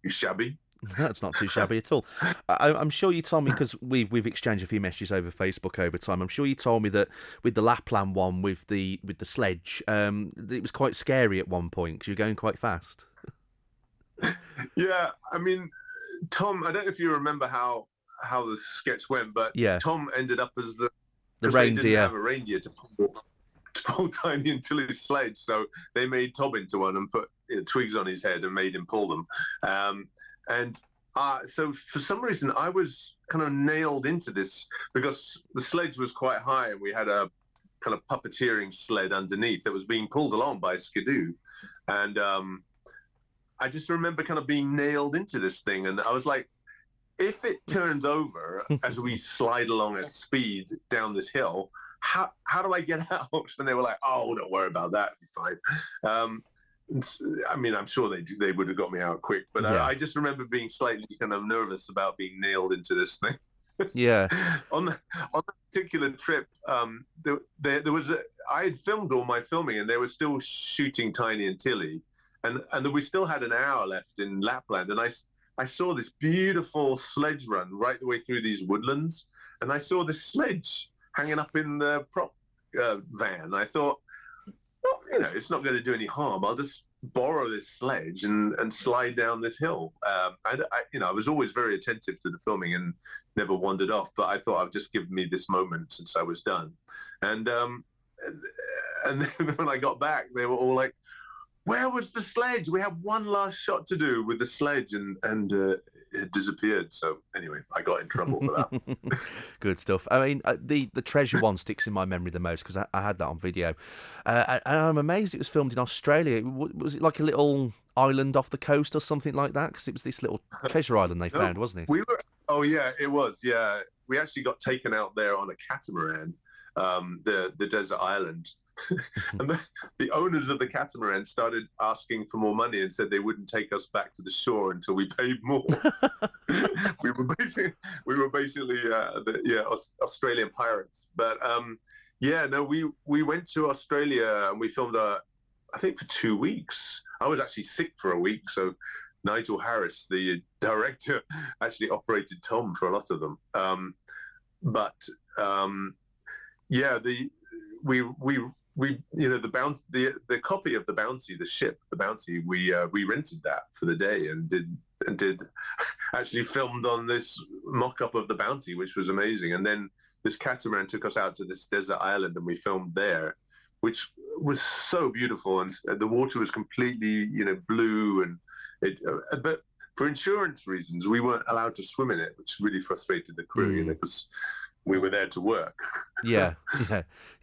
shabby. That's not too shabby at all. I'm sure you told me, because we've exchanged a few messages over Facebook over time. I'm sure you told me that with the Lapland one with the sledge, it was quite scary at one point because you're going quite fast. Yeah, I mean, Tom, I don't know if you remember how the sketch went, but Tom ended up as the reindeer. They didn't have a reindeer to pull Tiny into his sledge, so they made Tom into one and put twigs on his head and made him pull them. So for some reason, I was kind of nailed into this because the sledge was quite high and we had a kind of puppeteering sled underneath that was being pulled along by a skidoo. And I just remember kind of being nailed into this thing. And I was like, if it turns over as we slide along at speed down this hill, how do I get out? And they were like, oh, don't worry about that. It'll be fine. I mean, I'm sure they would have got me out quick, but I just remember being slightly kind of nervous about being nailed into this thing. Yeah. On the particular trip, there was I had filmed all my filming, and they were still shooting Tiny and Tilly, and we still had an hour left in Lapland, and I saw this beautiful sledge run right the way through these woodlands, and I saw this sledge hanging up in the prop van. I thought, well, you know, it's not going to do any harm. I'll just borrow this sledge and slide down this hill. You know, I was always very attentive to the filming and never wandered off. But I thought I've just given me this moment since I was done, and then when I got back, they were all like, "Where was the sledge? We had one last shot to do with the sledge, and it disappeared." So anyway, I got in trouble for that. Good stuff. I mean, the treasure one sticks in my memory the most because I had that on video, and I'm amazed it was filmed in Australia. Was it like a little island off the coast or something like that? Because it was this little treasure island they found, wasn't it? We were. Oh yeah, it was. Yeah, we actually got taken out there on a catamaran, the desert island. And the owners of the catamaran started asking for more money and said they wouldn't take us back to the shore until we paid more. we were basically Australian pirates. But we went to Australia and we filmed I think for 2 weeks. I was actually sick for a week, so Nigel Harris, the director, actually operated Tom for a lot of them. The copy of the Bounty, the ship, the Bounty, we rented that for the day and did actually filmed on this mock-up of the Bounty, which was amazing. And then this catamaran took us out to this desert island and we filmed there, which was so beautiful. And the water was completely, blue, and but for insurance reasons, we weren't allowed to swim in it, which really frustrated the crew, because we were there to work. Yeah.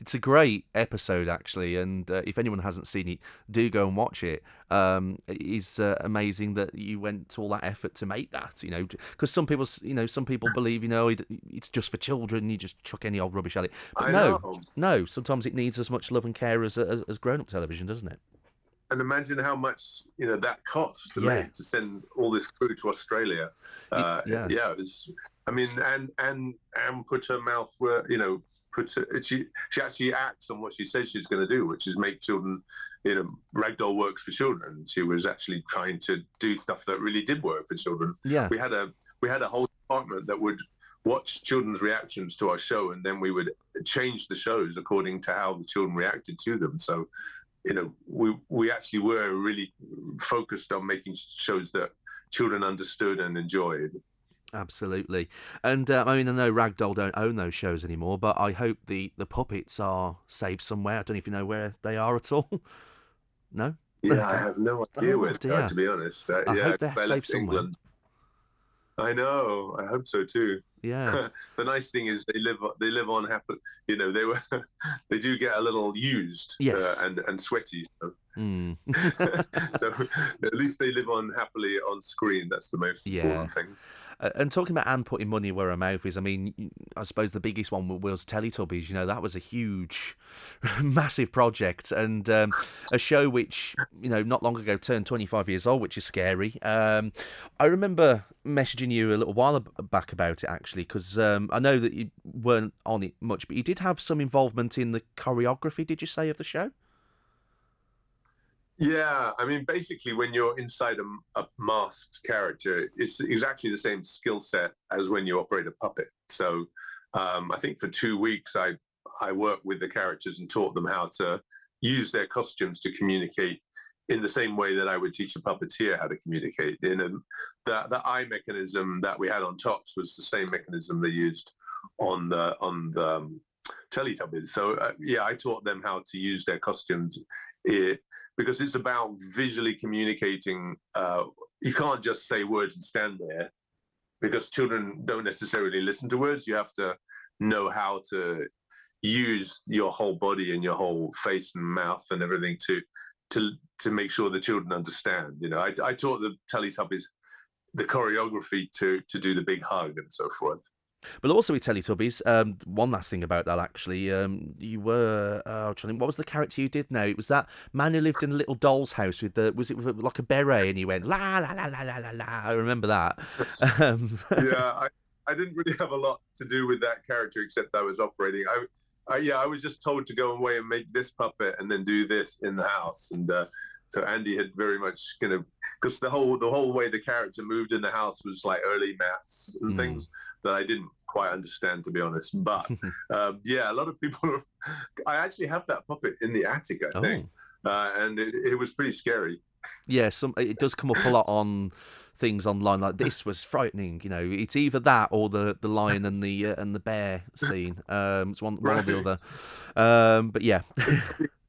It's a great episode, actually, and if anyone hasn't seen it, do go and watch it. It's amazing that you went to all that effort to make that, because some people believe, it's just for children, you just chuck any old rubbish at it. But no, sometimes it needs as much love and care as grown-up television, doesn't it? And imagine how much that cost to make, to send all this crew to Australia. It was. I mean, and Anne put her mouth where she actually acts on what she says she's going to do, which is make children. Ragdoll works for children. She was actually trying to do stuff that really did work for children. Yeah, we had a whole department that would watch children's reactions to our show, and then we would change the shows according to how the children reacted to them. So. We actually were really focused on making shows that children understood and enjoyed. Absolutely. And I know Ragdoll don't own those shows anymore, but I hope the puppets are saved somewhere. I don't know if you know where they are at all. No? Yeah, I have no idea where they are, to be honest. I hope they're safe somewhere. England. I know. I hope so too. Yeah. The nice thing is they live on happy. They do get a little used, yes, and sweaty. So. So at least they live on happily on screen. That's the most important thing. And talking about Anne putting money where her mouth is, I suppose the biggest one was Teletubbies. That was a huge, massive project, and a show which, not long ago turned 25 years old, which is scary. I remember messaging you a little while back about it, actually, because I know that you weren't on it much, but you did have some involvement in the choreography, did you say, of the show? Yeah, basically, when you're inside a masked character, it's exactly the same skill set as when you operate a puppet. So I think for 2 weeks, I worked with the characters and taught them how to use their costumes to communicate in the same way that I would teach a puppeteer how to communicate. The eye mechanism that we had on Tots was the same mechanism they used on the Teletubbies. So I taught them how to use their costumes. Because it's about visually communicating. You can't just say words and stand there, because children don't necessarily listen to words. You have to know how to use your whole body and your whole face and mouth and everything to make sure the children understand. I taught the Teletubbies the choreography to do the big hug and so forth. But also with Teletubbies, one last thing about that, actually, you were, what was the character you did now? It was that man who lived in a little doll's house was it with like a beret, and he went, la, la, la, la, la, la, la. I remember that. Yeah, I didn't really have a lot to do with that character, except I was operating. Yeah, I was just told to go away and make this puppet and then do this in the house. And so Andy had very much because the whole way the character moved in the house was like early maths and things that I didn't quite understand, to be honest. But yeah, a lot of people. I actually have that puppet in the attic, I think, and it was pretty scary. Yeah, it does come up a lot on things online. Like, this was frightening. You know, it's either that or the lion and the bear scene. It's one or the other. But yeah,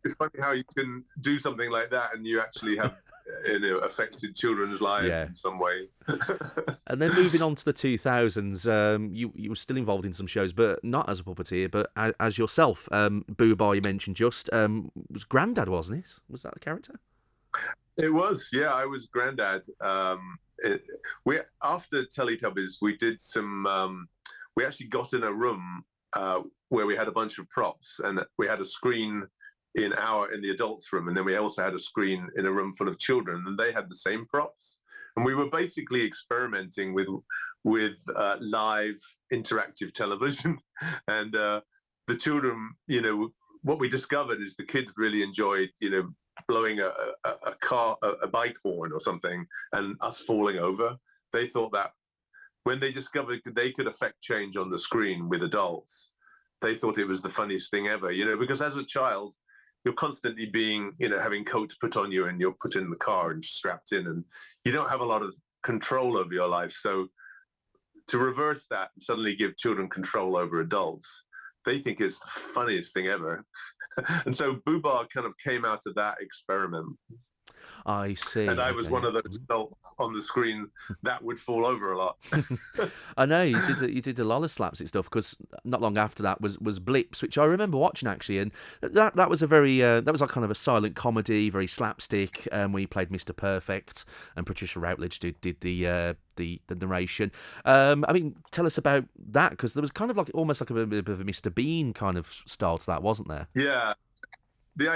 it's funny how you can do something like that and you actually have affected children's lives in some way. And then moving on to the 2000s, you were still involved in some shows, but not as a puppeteer, but as yourself. Boobah, you mentioned just, was Grandad, wasn't it? Was that the character? It was, yeah. I was Grandad. After Teletubbies, we did some. We actually got in a room where we had a bunch of props, and we had a screen in the adults' room, and then we also had a screen in a room full of children, and they had the same props, and we were basically experimenting with live interactive television, and the children, what we discovered is the kids really enjoyed, blowing a bike horn or something and us falling over. They thought that when they discovered they could affect change on the screen with adults, they thought it was the funniest thing ever, because as a child, you're constantly being, having coats put on you and you're put in the car and strapped in, and you don't have a lot of control over your life. So to reverse that and suddenly give children control over adults, they think it's the funniest thing ever. And so Boobah kind of came out of that experiment. I see. And I was one of those adults on the screen that would fall over a lot. I know you did a lot of slapstick stuff, because not long after that was Blips, which I remember watching actually, and that was a very that was like kind of a silent comedy, very slapstick, where you played Mr. Perfect, and Patricia Routledge did the narration. I mean, tell us about that, because there was kind of like almost like a bit of a Mr. Bean kind of style to that, wasn't there? Yeah. The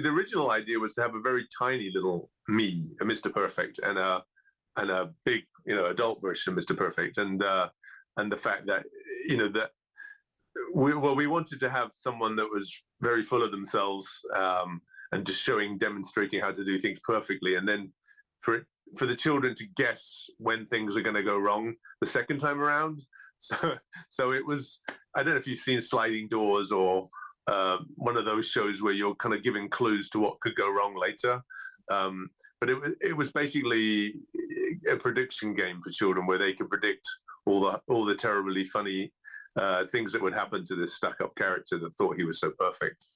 original idea was to have a very tiny little me, a Mr. Perfect, and a big, adult version of Mr. Perfect, and the fact that, that we wanted to have someone that was very full of themselves, and just demonstrating how to do things perfectly, and then for the children to guess when things are going to go wrong the second time around. So it was, I don't know if you've seen Sliding Doors or one of those shows where you're kind of giving clues to what could go wrong later. But it was basically a prediction game for children where they could predict all the terribly funny things that would happen to this stuck-up character that thought he was so perfect.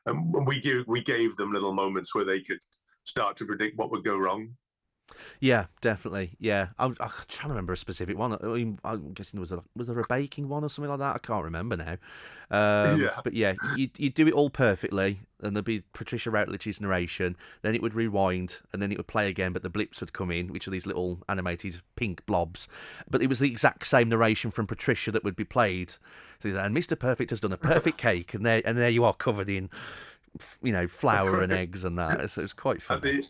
And we gave them little moments where they could start to predict what would go wrong. Yeah, definitely. Yeah, I'm trying to remember a specific one. I mean, I'm guessing was there a baking one or something like that? I can't remember now. But yeah, you do it all perfectly, and there'd be Patricia Routledge's narration. Then it would rewind, and then it would play again. But the blips would come in, which are these little animated pink blobs. But it was the exact same narration from Patricia that would be played. So, and Mr. Perfect has done a perfect cake, and there you are, covered in, flour and eggs and that. So it was quite funny.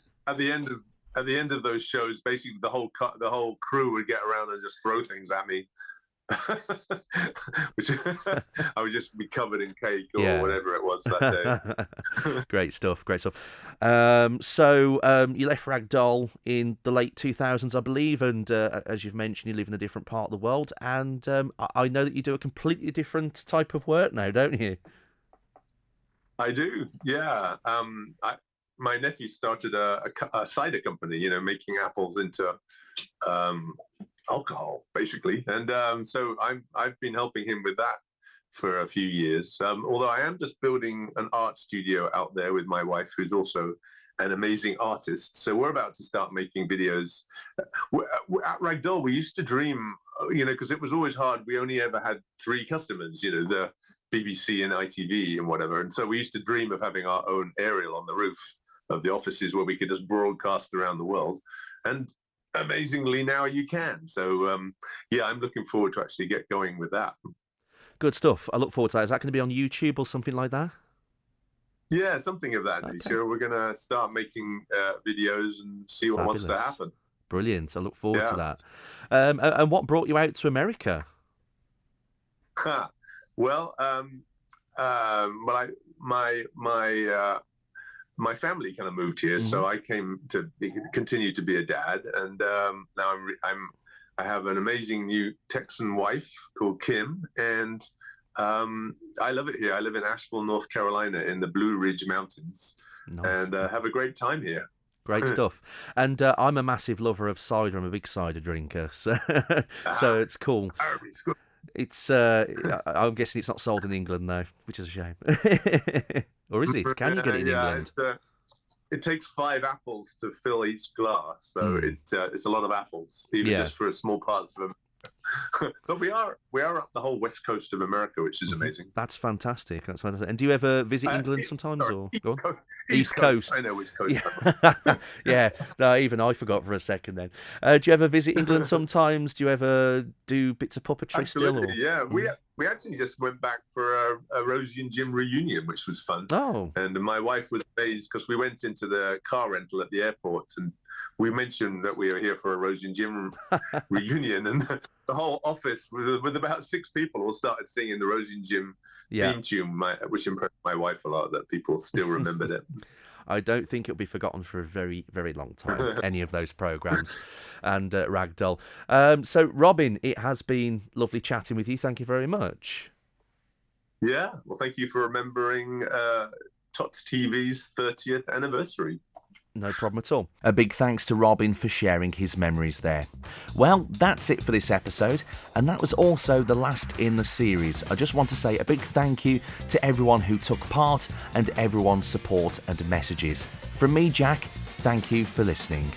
At the end of those shows, basically the whole crew would get around and just throw things at me, which I would just be covered in cake or whatever it was that day. Great stuff. So you left Ragdoll in the late 2000s, I believe, and as you've mentioned, you live in a different part of the world, and I know that you do a completely different type of work now, don't you? I do, yeah. My nephew started a cider company, making apples into alcohol, basically. And so I've been helping him with that for a few years. Although I am just building an art studio out there with my wife, who's also an amazing artist. So we're about to start making videos. At Ragdoll, we used to dream, because it was always hard. We only ever had 3 customers, the BBC and ITV and whatever. And so we used to dream of having our own aerial on the roof of the offices where we could just broadcast around the world. And amazingly, now you can. So, I'm looking forward to actually get going with that. Good stuff. I look forward to that. Is that going to be on YouTube or something like that? Yeah, something of that nature. We're going to start making videos and see what wants to happen. Brilliant. I look forward to that. And what brought you out to America? Well, well, my family kind of moved here, so I came to continue to be a dad, and now I have an amazing new Texan wife called Kim, and I love it here. I live in Asheville, North Carolina, in the Blue Ridge Mountains, and have a great time here. Great stuff. And I'm a massive lover of cider. I'm a big cider drinker, so it's cool. It's I'm guessing it's not sold in England though, which is a shame. Or is it? Can you get it in England? It takes 5 apples to fill each glass, so it's a lot of apples, even just for small parts of them. But we are up the whole west coast of America, which is amazing. That's fantastic. That's fantastic. And do you ever visit England sometimes, or East Coast? I know which coast. Yeah. No, even I forgot for a second. Then, do you ever visit England sometimes? Do you ever do bits of puppetry still? Or? Yeah, we actually just went back for a Rosie and Jim reunion, which was fun. Oh. And my wife was amazed because we went into the car rental at the airport and we mentioned that we were here for a Rosie and Jim reunion, and the whole office with about 6 people all started singing the Rosie and Jim theme tune, which impressed my wife a lot, that people still remembered it. I don't think it'll be forgotten for a very, very long time, any of those programmes. And Ragdoll. So, Robin, it has been lovely chatting with you. Thank you very much. Yeah, well, thank you for remembering Tots TV's 30th anniversary. No problem at all. A big thanks to Robin for sharing his memories there. Well, that's it for this episode, and that was also the last in the series. I just want to say a big thank you to everyone who took part and everyone's support and messages. From me, Jack, thank you for listening.